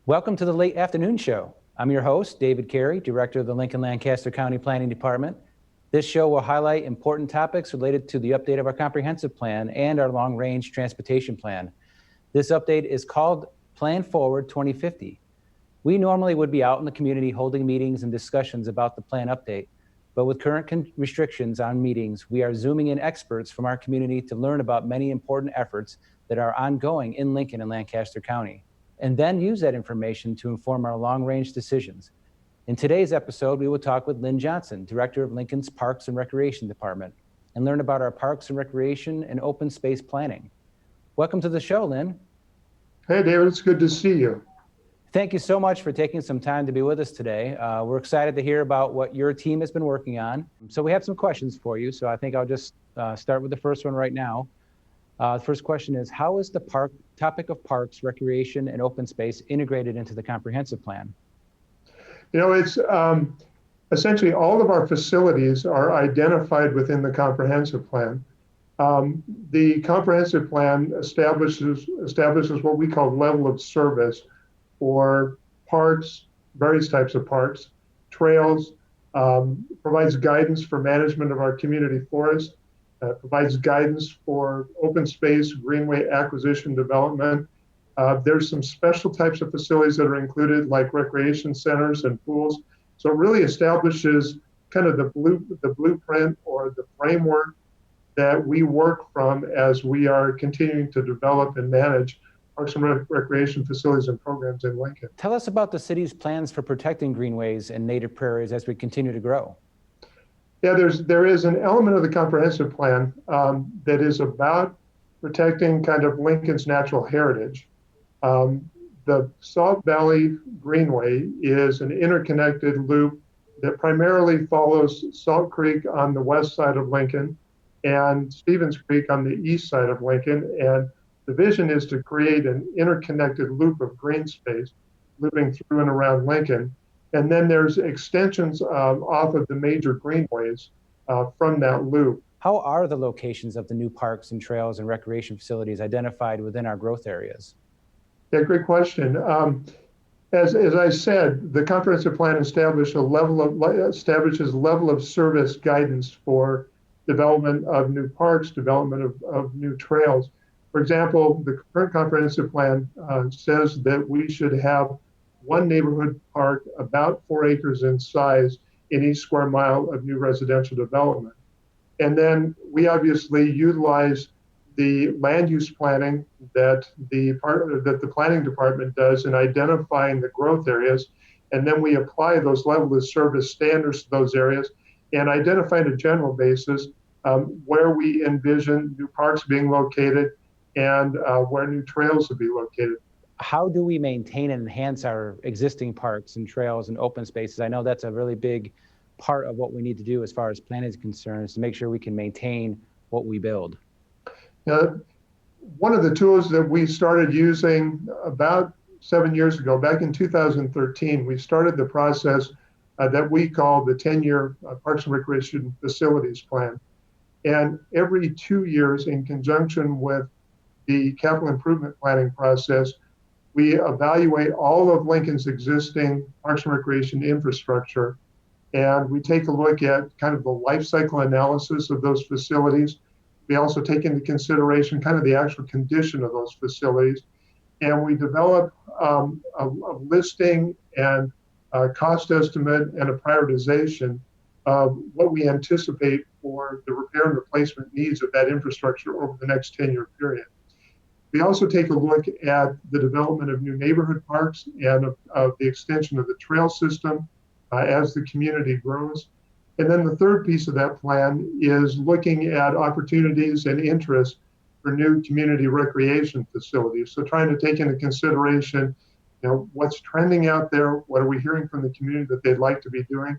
Welcome to the Late Afternoon Show. I'm your host, David Cary, Director of the Lincoln-Lancaster County Planning Department. This show will highlight important topics related to the update of our comprehensive plan and our long-range transportation plan. This update is called Plan Forward 2050. We normally would be out in the community holding meetings and discussions about the plan update, but with current restrictions on meetings, we are zooming in experts from our community to learn about many important efforts that are ongoing in Lincoln and Lancaster County, and then use that information to inform our long-range decisions. In today's episode, we will talk with Lynn Johnson, Director of Lincoln's Parks and Recreation Department, and learn about our parks and recreation and open space planning. Welcome to the show, Lynn. Hey, David, it's good to see you. Thank you so much for taking some time to be with us today. We're excited to hear about what your team has been working on. So we have some questions for you. So I think I'll just start with the first one right now. The first question is, how is the topic of parks, recreation, and open space integrated into the comprehensive plan? You know, it's essentially all of our facilities are identified within the comprehensive plan. The comprehensive plan establishes what we call level of service for parks, various types of parks, trails, provides guidance for management of our community forest, provides guidance for open space, greenway acquisition development. There's some special types of facilities that are included, like recreation centers and pools. So it really establishes kind of the blueprint or the framework that we work from as we are continuing to develop and manage parks and recreation facilities and programs in Lincoln. Tell us about the city's plans for protecting greenways and native prairies as we continue to grow. Yeah, there is an element of the comprehensive plan that is about protecting kind of Lincoln's natural heritage. The Sauk Valley Greenway is an interconnected loop that primarily follows Sauk Creek on the west side of Lincoln and Stevens Creek on the east side of Lincoln. And the vision is to create an interconnected loop of green space looping through and around Lincoln. And then there's extensions off of the major greenways from that loop. How are the locations of the new parks and trails and recreation facilities identified within our growth areas? Yeah, great question. As I said, the comprehensive plan establishes level of service guidance for development of new parks, development of new trails. For example, the current comprehensive plan says that we should have one neighborhood park about 4 acres in size in each square mile of new residential development. And then we obviously utilize the land use planning that the planning department does in identifying the growth areas. And then we apply those level of service standards to those areas and identify on a general basis where we envision new parks being located and where new trails will be located. How do we maintain and enhance our existing parks and trails and open spaces? I know that's a really big part of what we need to do as far as planning is concerned, is to make sure we can maintain what we build. One of the tools that we started using about 7 years ago, back in 2013, we started the process that we call the 10-year Parks and Recreation Facilities Plan. And every 2 years, in conjunction with the capital improvement planning process, we evaluate all of Lincoln's existing parks and recreation infrastructure, and we take a look at kind of the life cycle analysis of those facilities. We also take into consideration kind of the actual condition of those facilities, and we develop a listing and a cost estimate and a prioritization of what we anticipate for the repair and replacement needs of that infrastructure over the next 10-year period. We also take a look at the development of new neighborhood parks and of the extension of the trail system as the community grows. And then the third piece of that plan is looking at opportunities and interests for new community recreation facilities. So trying to take into consideration, what's trending out there, what are we hearing from the community that they'd like to be doing.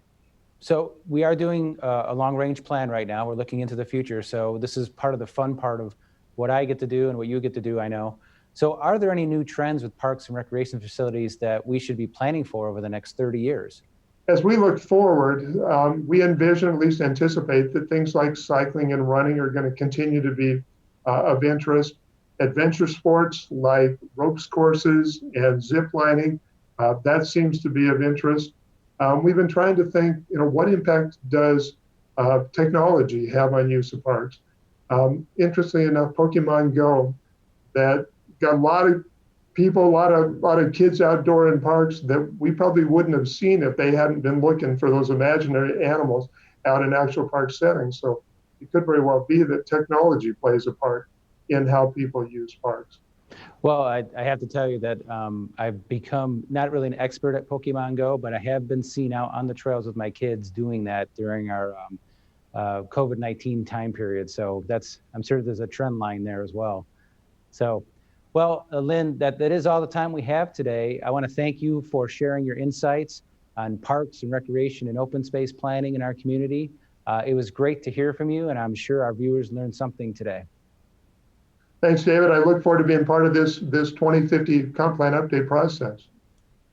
So we are doing a long-range plan right now. We're looking into the future. So this is part of the fun part of what I get to do and what you get to do, I know. So are there any new trends with parks and recreation facilities that we should be planning for over the next 30 years? As we look forward, we envision, at least anticipate, that things like cycling and running are going to continue to be of interest. Adventure sports like ropes courses and zip lining That seems to be of interest. We've been trying to think, what impact does technology have on use of parks? Interestingly enough, Pokemon Go, that got a lot of people, a lot of kids outdoor in parks that we probably wouldn't have seen if they hadn't been looking for those imaginary animals out in actual park settings. So it could very well be that technology plays a part in how people use parks. Well, I have to tell you that I've become not really an expert at Pokemon Go, but I have been seen out on the trails with my kids doing that during our COVID-19 time period. So I'm sure there's a trend line there as well. So, well, Lynn, that is all the time we have today. I want to thank you for sharing your insights on parks and recreation and open space planning in our community. It was great to hear from you, and I'm sure our viewers learned something today. Thanks, David. I look forward to being part of this 2050 comp plan update process.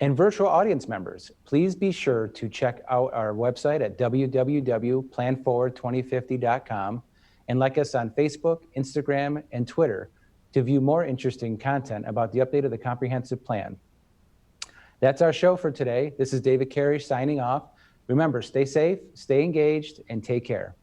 And virtual audience members, please be sure to check out our website at www.planforward2050.com and like us on Facebook, Instagram, and Twitter to view more interesting content about the update of the comprehensive plan. That's our show for today. This is David Cary signing off. Remember, stay safe, stay engaged, and take care.